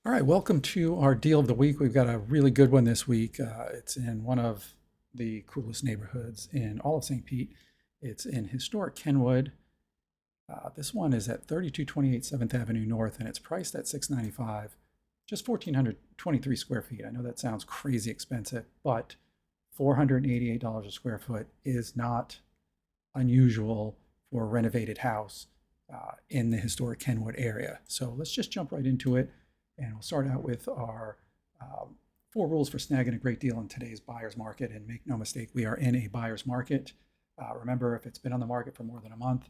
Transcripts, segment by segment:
All right, welcome to our deal of the week. We've got a really good one this week. It's in one of the coolest neighborhoods in all of St. Pete. It's in historic Kenwood. This one is at 3228 7th Avenue North, and it's priced at $695, just 1,423 square feet. I know that sounds crazy expensive, but $488 a square foot is not unusual for a renovated house in the historic Kenwood area. So let's just jump right into it. And we'll start out with our 4 rules for snagging a great deal in today's buyer's market. And make no mistake, we are in a buyer's market. Remember, if it's been on the market for more than a month,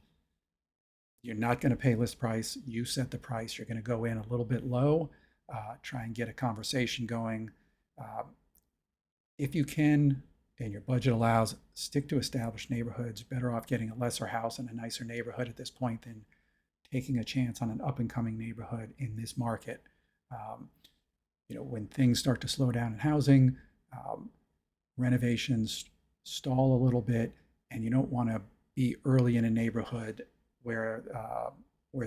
you're not going to pay list price. You set the price. You're going to go in a little bit low, try and get a conversation going. Uh, if you can and your budget allows, stick to established neighborhoods. Better off getting a lesser house in a nicer neighborhood at this point than taking a chance on an up and coming neighborhood in this market. Um, when things start to slow down in housing, renovations stall a little bit, and you don't want to be early in a neighborhood where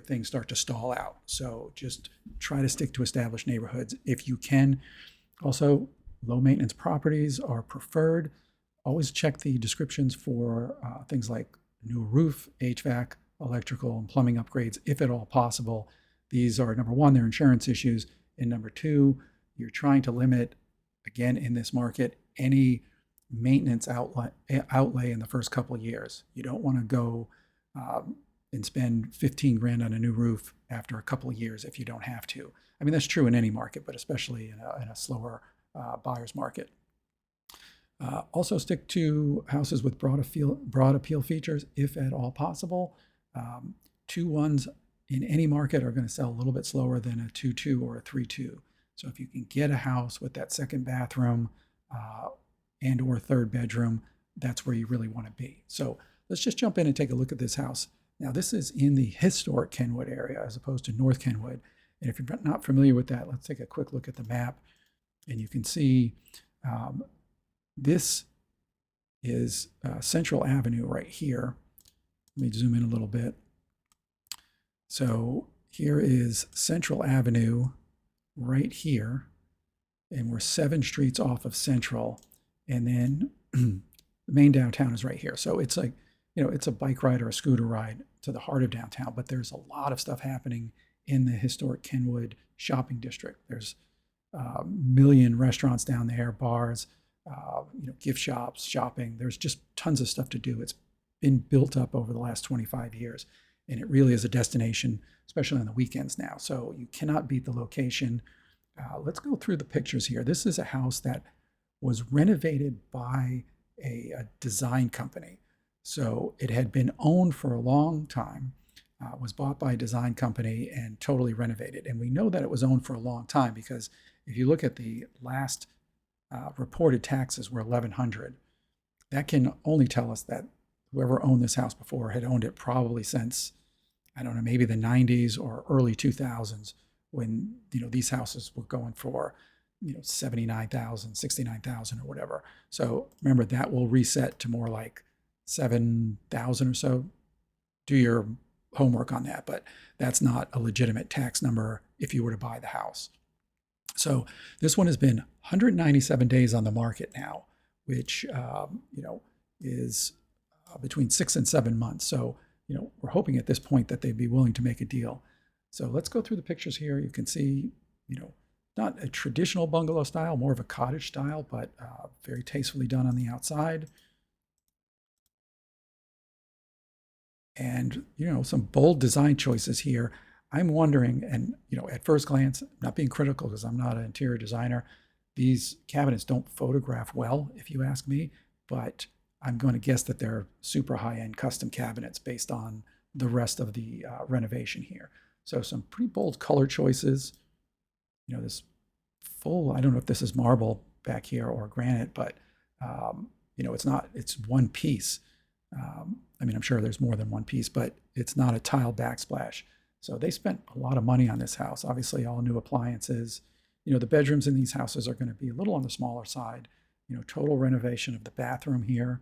things start to stall out. So just try to stick to established neighborhoods if you can. Also, low maintenance properties are preferred. Always check the descriptions for things like new roof, HVAC, electrical, and plumbing upgrades, if at all possible. These are, number one, they're insurance issues, and number two, you're trying to limit, again, in this market, any maintenance outlay in the first couple of years. You don't want to go and spend 15 grand on a new roof after a couple of years if you don't have to. I mean, that's true in any market, but especially in a slower buyer's market. Also stick to houses with broad appeal features, if at all possible. 2-1s in any market are going to sell a little bit slower than a 2-2 or a 3-2. So if you can get a house with that second bathroom and or third bedroom, that's where you really want to be. So let's just jump in and take a look at this house. Now, this is in the historic Kenwood area as opposed to North Kenwood. And if you're not familiar with that, let's take a quick look at the map. And you can see this is Central Avenue right here. Let me zoom in a little bit. So here is Central Avenue right here, and we're 7 streets off of Central, and then the main downtown is right here. So it's like, it's a bike ride or a scooter ride to the heart of downtown, but there's a lot of stuff happening in the historic Kenwood shopping district. There's a million restaurants down there, bars, gift shops, shopping. There's just tons of stuff to do. It's been built up over the last 25 years, and it really is a destination, especially on the weekends now. So you cannot beat the location. Let's go through the pictures here. This is a house that was renovated by a design company. So it had been owned for a long time, was bought by a design company and totally renovated. And we know that it was owned for a long time because if you look at the last reported taxes were $1,100. That can only tell us that whoever owned this house before had owned it probably since, I don't know, maybe the 90s or early 2000s when, these houses were going for, 79,000, 69,000 or whatever. So remember, that will reset to more like 7,000 or so. Do your homework on that, but that's not a legitimate tax number if you were to buy the house. So this one has been 197 days on the market now, which is between 6 and 7 months. So we're hoping at this point that they'd be willing to make a deal. So let's go through the pictures here. You can see, not a traditional bungalow style, more of a cottage style, but very tastefully done on the outside. And some bold design choices here. I'm wondering, and at first glance, not being critical because I'm not an interior designer, these cabinets don't photograph well, if you ask me, but I'm going to guess that they're super high-end custom cabinets based on the rest of the renovation here. So some pretty bold color choices. This full, I don't know if this is marble back here or granite, but it's one piece. I'm sure there's more than one piece, but it's not a tile backsplash. So they spent a lot of money on this house. Obviously, all new appliances. The bedrooms in these houses are going to be a little on the smaller side. Total renovation of the bathroom here.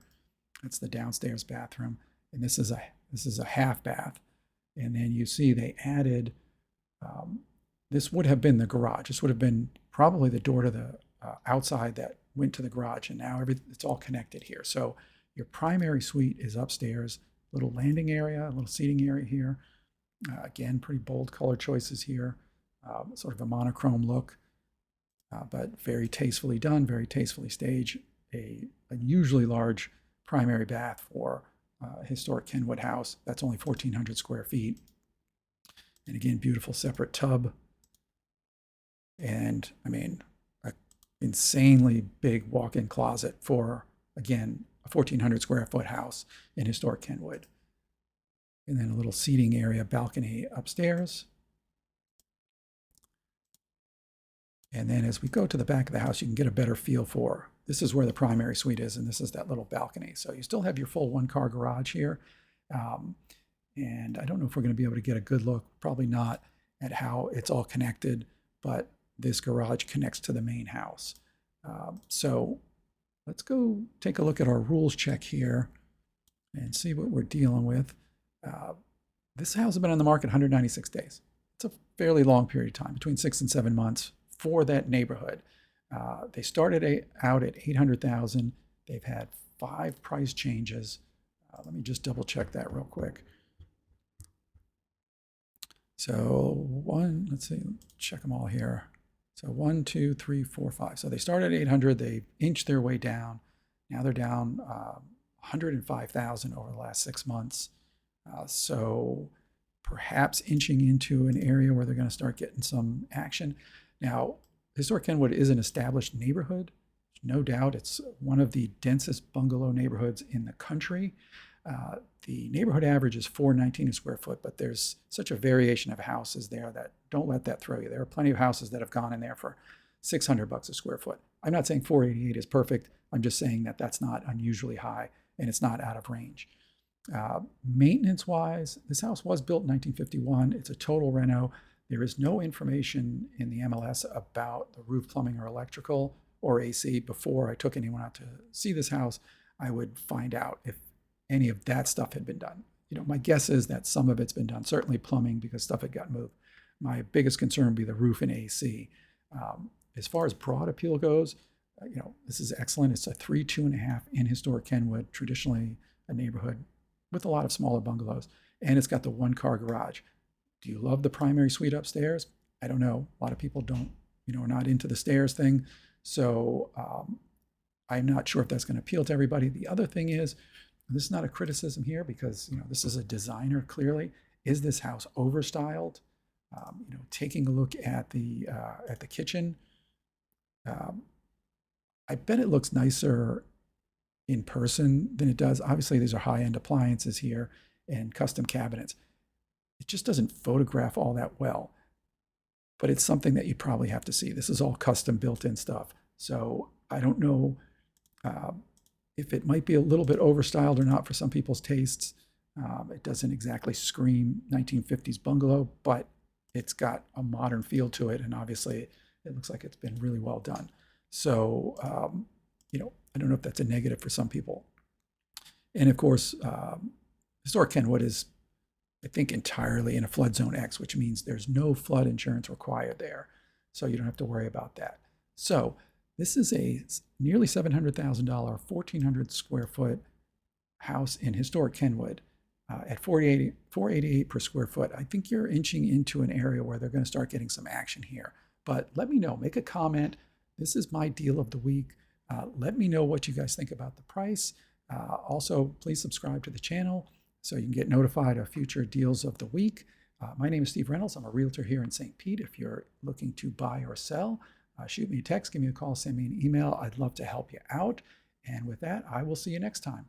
That's the downstairs bathroom, and this is a half bath. And then you see they added this would have been the garage. This would have been probably the door to the outside that went to the garage, and now it's all connected here. So your primary suite is upstairs, little landing area, a little seating area here. Again, pretty bold color choices here, sort of a monochrome look, but very tastefully done, very tastefully staged. A unusually large primary bath for a historic Kenwood house. That's only 1,400 square feet. And again, beautiful separate tub. And I mean, an insanely big walk-in closet for, again, a 1,400 square foot house in historic Kenwood. And then a little seating area, balcony upstairs. And then as we go to the back of the house, you can get a better feel for, this is where the primary suite is, and this is that little balcony. So you still have your full one-car garage here. And I don't know if we're going to be able to get a good look, probably not, at how it's all connected, but this garage connects to the main house. So let's go take a look at our rules check here and see what we're dealing with. This house has been on the market 196 days. It's a fairly long period of time, between 6 and 7 months for that neighborhood. They started out at $800,000. They've had 5 price changes. Let me just double check that real quick. So let's see, check them all here. So 1, 2, 3, 4, 5. So they started at 800. They inched their way down. Now they're down 105,000 over the last 6 months. So perhaps inching into an area where they're going to start getting some action. Now, historic Kenwood is an established neighborhood. No doubt it's one of the densest bungalow neighborhoods in the country. The neighborhood average is $419 a square foot, but there's such a variation of houses there that don't let that throw you. There are plenty of houses that have gone in there for $600 a square foot. I'm not saying 488 is perfect. I'm just saying that that's not unusually high and it's not out of range. Maintenance-wise, this house was built in 1951. It's a total reno. There is no information in the MLS about the roof, plumbing, or electrical or AC. Before I took anyone out to see this house, I would find out if any of that stuff had been done. You know, my guess is that some of it's been done, certainly plumbing because stuff had got moved. My biggest concern would be the roof and AC. As far as broad appeal goes, you know, this is excellent. It's a 3, 2.5 in historic Kenwood, traditionally a neighborhood with a lot of smaller bungalows, and it's got the one-car garage. Do you love the primary suite upstairs? I don't know. A lot of people don't, you know, are not into the stairs thing. So I'm not sure if that's going to appeal to everybody. The other thing is, this is not a criticism here because, you know, this is a designer clearly. Is this house overstyled? You know, taking a look at the kitchen, I bet it looks nicer in person than it does. Obviously, these are high-end appliances here and custom cabinets. It just doesn't photograph all that well, but it's something that you probably have to see. This is all custom built-in stuff. So I don't know if it might be a little bit overstyled or not for some people's tastes. It doesn't exactly scream 1950s bungalow, but it's got a modern feel to it. And obviously it looks like it's been really well done. So, you know, I don't know if that's a negative for some people. And of course, historic Kenwood is, I think, entirely in a flood zone X, which means there's no flood insurance required there. So you don't have to worry about that. So this is a nearly $700,000, 1,400 square foot house in historic Kenwood at $488 per square foot. I think you're inching into an area where they're going to start getting some action here. But let me know. Make a comment. This is my deal of the week. Let me know what you guys think about the price. Also, please subscribe to the channel so you can get notified of future deals of the week. My name is Steve Reynolds. I'm a realtor here in St. Pete. If you're looking to buy or sell, shoot me a text, give me a call, send me an email. I'd love to help you out. And with that, I will see you next time.